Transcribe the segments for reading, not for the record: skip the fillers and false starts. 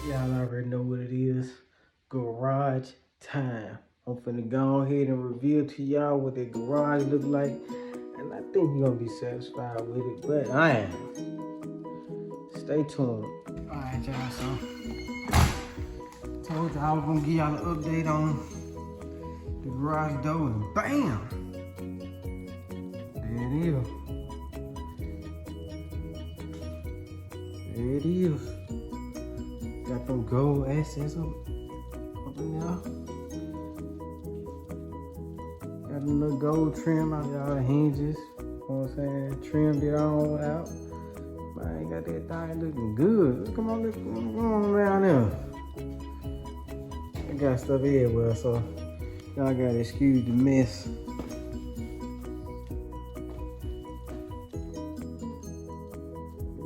Y'all already know what it is. Garage time. I'm finna go ahead and reveal to y'all what that garage look like. And I think you're gonna be satisfied with it, but I am. Stay tuned. Alright, y'all, so told y'all I was gonna give y'all an update on the garage door, and bam! There it is. There it is. Got them gold accents up in there. Got a little gold trim out y'all, the hinges. You know what I'm saying? Trimmed it all out. Man, got that thing looking good. Come on around there. I got stuff everywhere, so y'all gotta excuse the mess.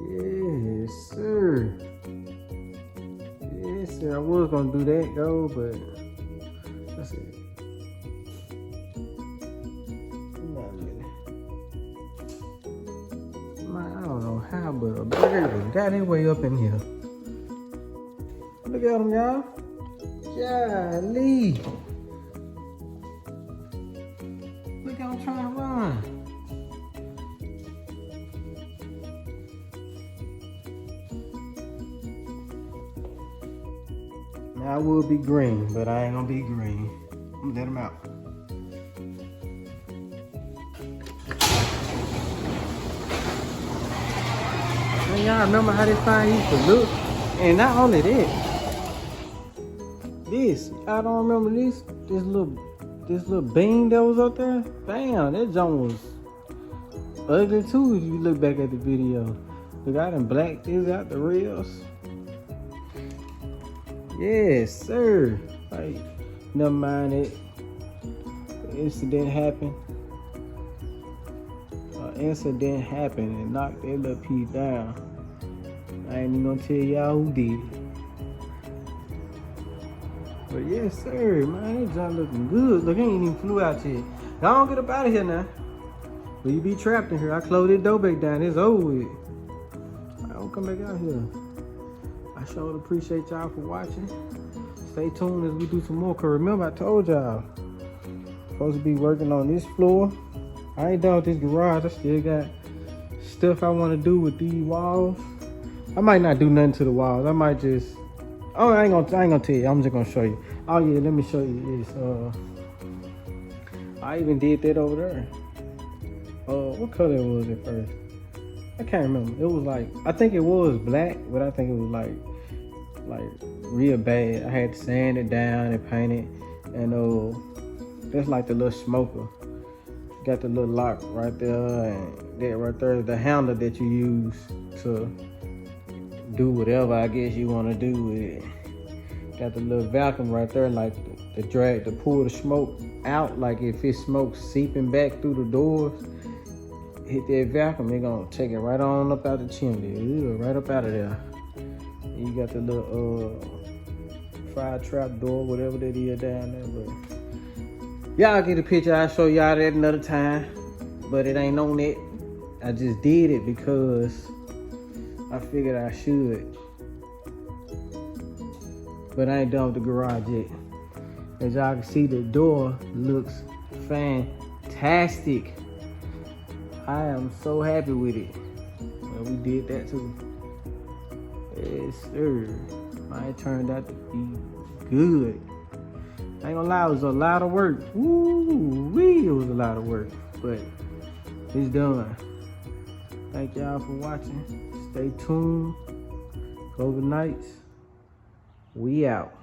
Yes, sir. Yes, sir. I was gonna do that though, but let's see. Not really. Man, I don't know how, but a bird got his way up in here. Look at him, y'all. Golly. Look at him trying to run. Now I will be green, but I ain't gonna be green. I'm gonna let him out. Man, y'all remember how this thing used to look? And not only that, this, I don't remember this little beam that was up there. Damn, that junk was ugly too if you look back at the video. Look, I done blacked this out the rails. Yes, sir. Like, never mind it. Incident happened. Incident happened and knocked that little piece down. I ain't even gonna tell y'all who did it. But yes, sir, man, that junk looking good. Look, it ain't even flew out yet. Don't get up out of here now. But you be trapped in here. I closed that door back down. It's over with. I don't come back out here. I sure appreciate y'all for watching. Stay tuned as we do some more. Cause remember, I told y'all, supposed to be working on this floor. I ain't done with this garage. I still got stuff I want to do with these walls. I might not do nothing to the walls. I might just. Oh, I ain't gonna tell you. I'm just gonna show you. Oh yeah, let me show you this. I even did that over there. What color was it first? I can't remember. It was like, I think it was black, but I think it was like real bad. I had to sand it down and paint it, and that's like the little smoker. Got the little lock right there, and that right there is the handle that you use to do whatever I guess you want to do with it. Got the little vacuum right there, like the drag to pull the smoke out. Like if it's smoke seeping back through the doors, hit that vacuum, it gonna take it right on up out the chimney. Right up out of there. And you got the little fire trap door, whatever that is down there. But y'all get a picture. I'll show y'all that another time. But it ain't on it. I just did it because I figured I should. But I ain't done with the garage yet. As y'all can see, the door looks fantastic. I am so happy with it. Well, we did that too. Yes, sir. Mine turned out to be good. I ain't gonna lie, it was a lot of work. Woo-wee, it was a lot of work. But it's done. Thank y'all for watching. Stay tuned. Golden Knights. We out.